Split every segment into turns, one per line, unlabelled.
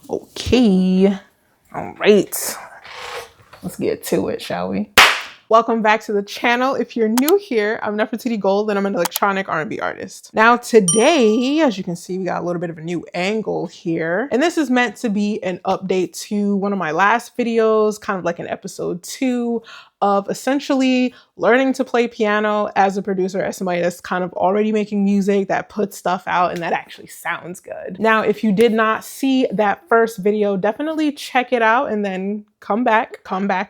Okay, all right, let's get to it, shall we? Welcome back to the channel. If you're new here, I'm Nefertiti Gold and I'm an electronic R&B artist. Now today, as you can see, we got a little bit of a new angle here. And this is meant to be an update to one of my last videos, kind of like an episode 2 of essentially learning to play piano as a producer, as somebody that's kind of already making music, that puts stuff out and that actually sounds good. Now, if you did not see that first video, definitely check it out and then come back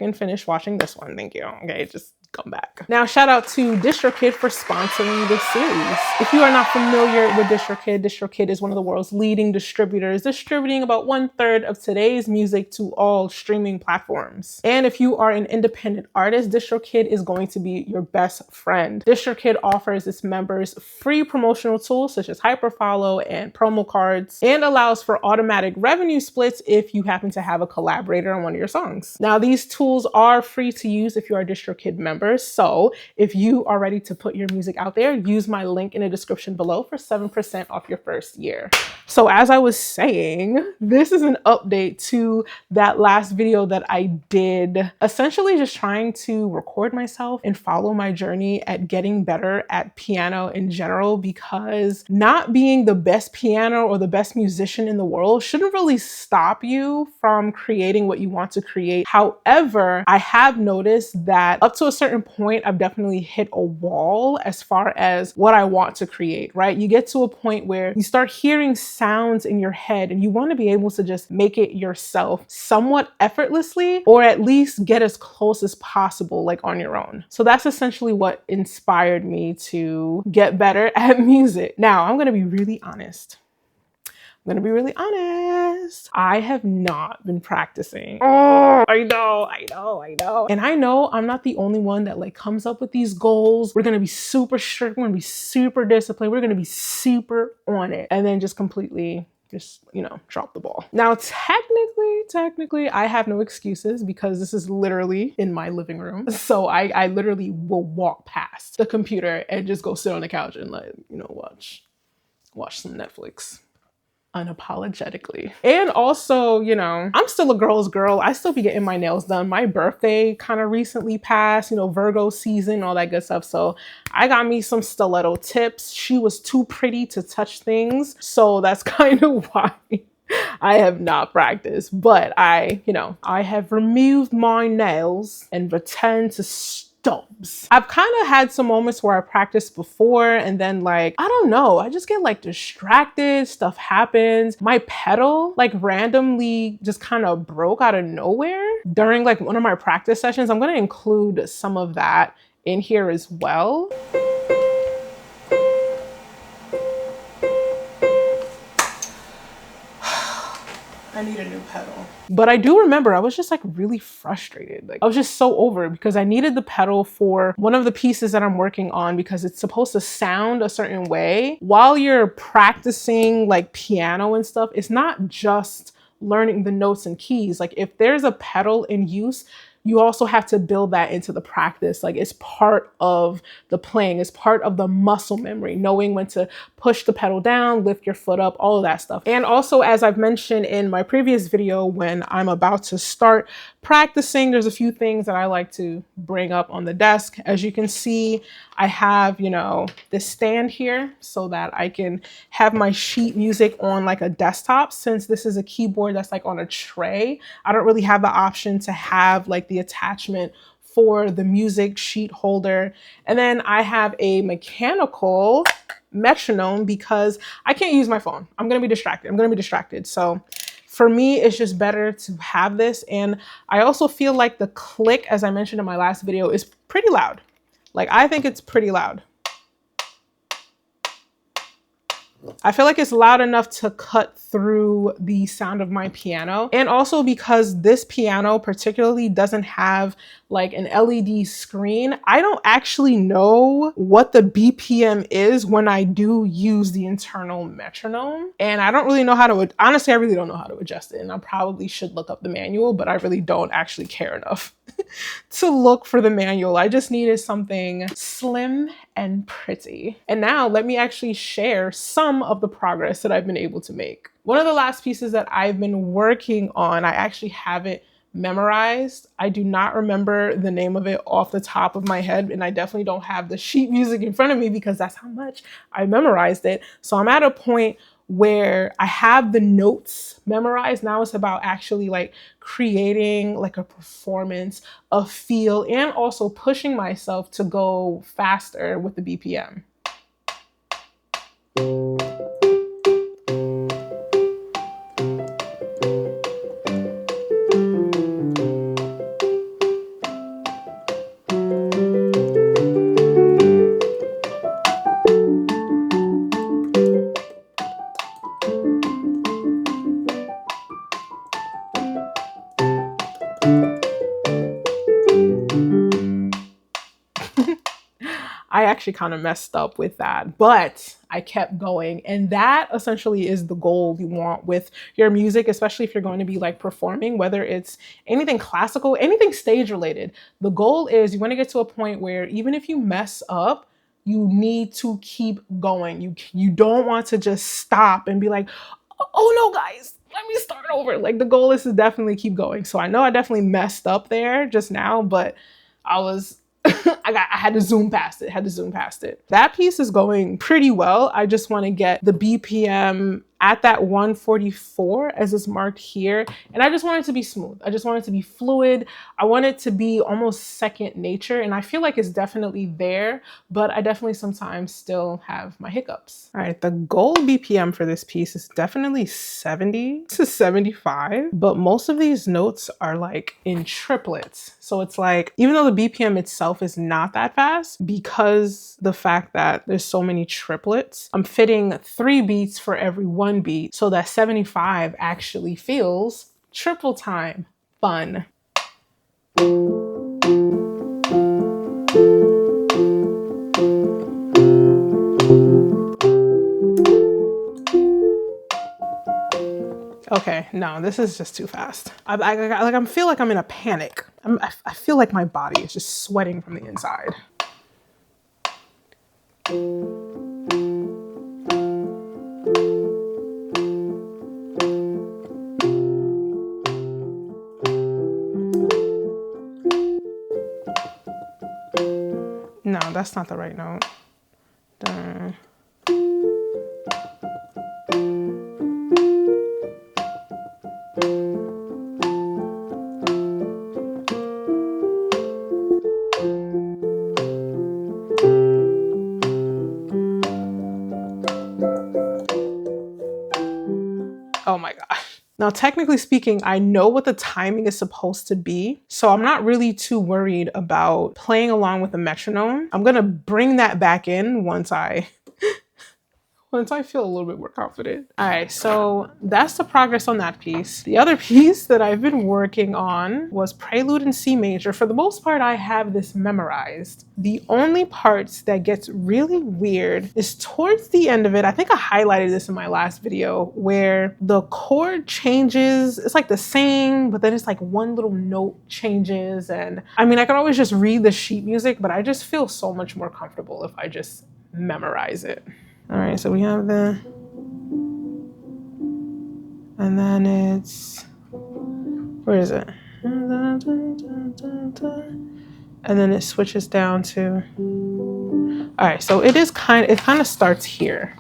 and finish watching this one. Thank you. Okay, just come back. Now, shout out to DistroKid for sponsoring this series. If you are not familiar with DistroKid, DistroKid is one of the world's leading distributors, distributing about 1/3 of today's music to all streaming platforms. And if you are an independent artist, DistroKid is going to be your best friend. DistroKid offers its members free promotional tools such as hyperfollow and promo cards, and allows for automatic revenue splits if you happen to have a collaborator on one of your songs. Now, these tools are free to use if you are a DistroKid member. So if you are ready to put your music out there, use my link in the description below for 7% off your first year. So as I was saying, this is an update to that last video that I did, essentially just trying to record myself and follow my journey at getting better at piano in general, because not being the best piano or the best musician in the world shouldn't really stop you from creating what you want to create. However, I have noticed that up to a certain point, I've definitely hit a wall as far as what I want to create, right? You get to a point where you start hearing sounds in your head and you want to be able to just make it yourself somewhat effortlessly, or at least get as close as possible, like on your own. So that's essentially what inspired me to get better at music. Now, I'm going to be really honest. I have not been practicing. Oh, I know. And I know I'm not the only one that like comes up with these goals. We're gonna be super strict, we're gonna be super disciplined, we're gonna be super on it, and then just completely drop the ball. Now, technically, I have no excuses because this is literally in my living room. So I literally will walk past the computer and just go sit on the couch and watch some Netflix. Unapologetically. And also, I'm still a girl's girl. I still be getting my nails done. My birthday kind of recently passed, Virgo season, all that good stuff. So I got me some stiletto tips. She was too pretty to touch things. So that's kind of why I have not practiced. But I have removed my nails and returned to stubs. I've kind of had some moments where I practiced before and then I don't know, I just get distracted, stuff happens. My pedal randomly just kind of broke out of nowhere during one of my practice sessions. I'm going to include some of that in here as well. I need a new pedal. But I do remember I was just really frustrated. I was just so over it because I needed the pedal for one of the pieces that I'm working on, because it's supposed to sound a certain way. While you're practicing piano and stuff, it's not just learning the notes and keys. If there's a pedal in use, you also have to build that into the practice. It's part of the playing, it's part of the muscle memory, knowing when to push the pedal down, lift your foot up, all of that stuff. And also, as I've mentioned in my previous video, when I'm about to start practicing, there's a few things that I like to bring up on the desk. As you can see, I have, this stand here so that I can have my sheet music on a desktop. Since this is a keyboard that's on a tray, I don't really have the option to have the attachment for the music sheet holder. And then I have a mechanical metronome because I can't use my phone. I'm gonna be distracted. So for me, it's just better to have this. And I also feel like the click, as I mentioned in my last video, is pretty loud. I think it's pretty loud. I feel like it's loud enough to cut through the sound of my piano. And also because this piano particularly doesn't have an LED screen, I don't actually know what the BPM is when I do use the internal metronome. And I don't really know how to, honestly, I really don't know how to adjust it. And I probably should look up the manual, but I really don't actually care enough to look for the manual. I just needed something slim and pretty. And now let me actually share some of the progress that I've been able to make. One of the last pieces that I've been working on, I actually haven't memorized. I do not remember the name of it off the top of my head, and I definitely don't have the sheet music in front of me because that's how much I memorized it. So I'm at a point where I have the notes memorized. Now it's about actually like creating like a performance, a feel, and also pushing myself to go faster with the BPM. I actually kind of messed up with that, but I kept going. And that essentially is the goal you want with your music, especially if you're going to be like performing, whether it's anything classical, anything stage related. The goal is you want to get to a point where even if you mess up, you need to keep going. You don't want to just stop and be like, oh no, guys, let me start over. Like the goal is to definitely keep going. So I know I definitely messed up there just now, but I was I had to zoom past it, That piece is going pretty well. I just want to get the BPM at that 144 as it's marked here. And I just want it to be smooth. I just want it to be fluid. I want it to be almost second nature. And I feel like it's definitely there, but I definitely sometimes still have my hiccups. All right, the goal BPM for this piece is definitely 70 to 75, but most of these notes are like in triplets. So it's like, even though the BPM itself is not that fast, because the fact that there's so many triplets, I'm fitting 3 beats for every 1 beat, so that 75 actually feels triple time fun. Okay, no, this is just too fast. I feel like I'm in a panic. I feel like my body is just sweating from the inside. No, that's not the right note. Dun. Oh my gosh. Now, technically speaking, I know what the timing is supposed to be, so I'm not really too worried about playing along with the metronome. I'm gonna bring that back in once I feel a little bit more confident. All right, so that's the progress on that piece. The other piece that I've been working on was Prelude in C major. For the most part, I have this memorized. The only parts that gets really weird is towards the end of it. I think I highlighted this in my last video where the chord changes. It's like the same, but then it's like one little note changes. And I mean, I could always just read the sheet music, but I just feel so much more comfortable if I just memorize it. All right, so we have the, and then it's, where is it? And then it switches down to, all right, so it kind of starts here.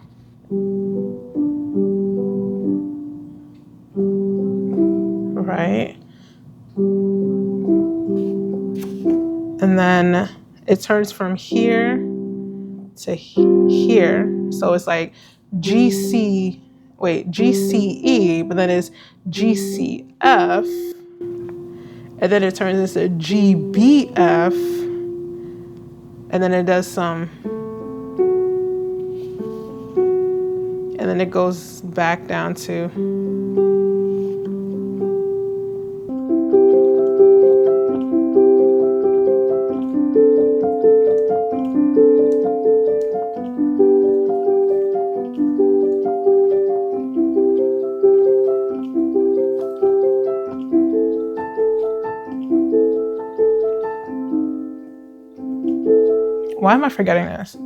Right? And then it turns from here to here. So it's like GCE, but then it's GCF. And then it turns into GBF. And then it does some, and then it goes back down to, Why am I forgetting this?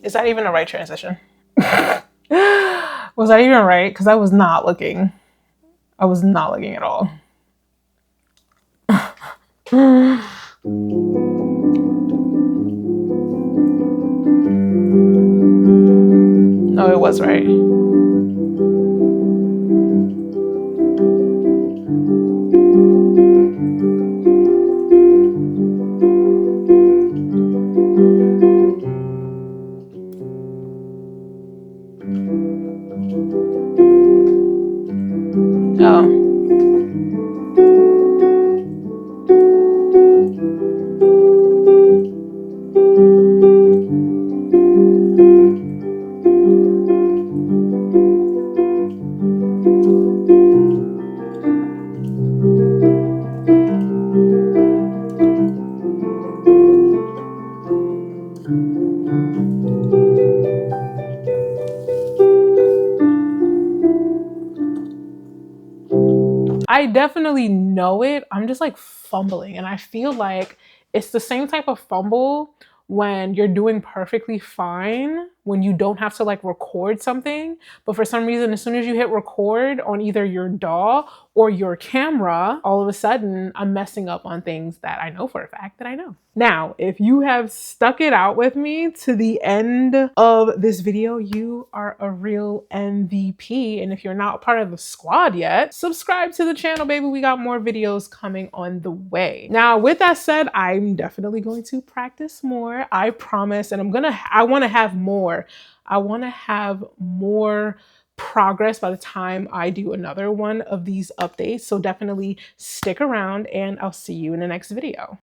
Is that even a right transition? Was that even right? Because I was not looking. I was not looking at all. No, it was right. Oh. I definitely know it. I'm just like fumbling. And I feel like it's the same type of fumble when you're doing perfectly fine, when you don't have to like record something. But for some reason, as soon as you hit record on either your DAW or your camera, all of a sudden I'm messing up on things that I know for a fact that I know. Now, if you have stuck it out with me to the end of this video, you are a real MVP. And if you're not part of the squad yet, subscribe to the channel, baby. We got more videos coming on the way. Now, with that said, I'm definitely going to practice more. I promise. And I want to have more. I want to have more progress by the time I do another one of these updates. So definitely stick around and I'll see you in the next video.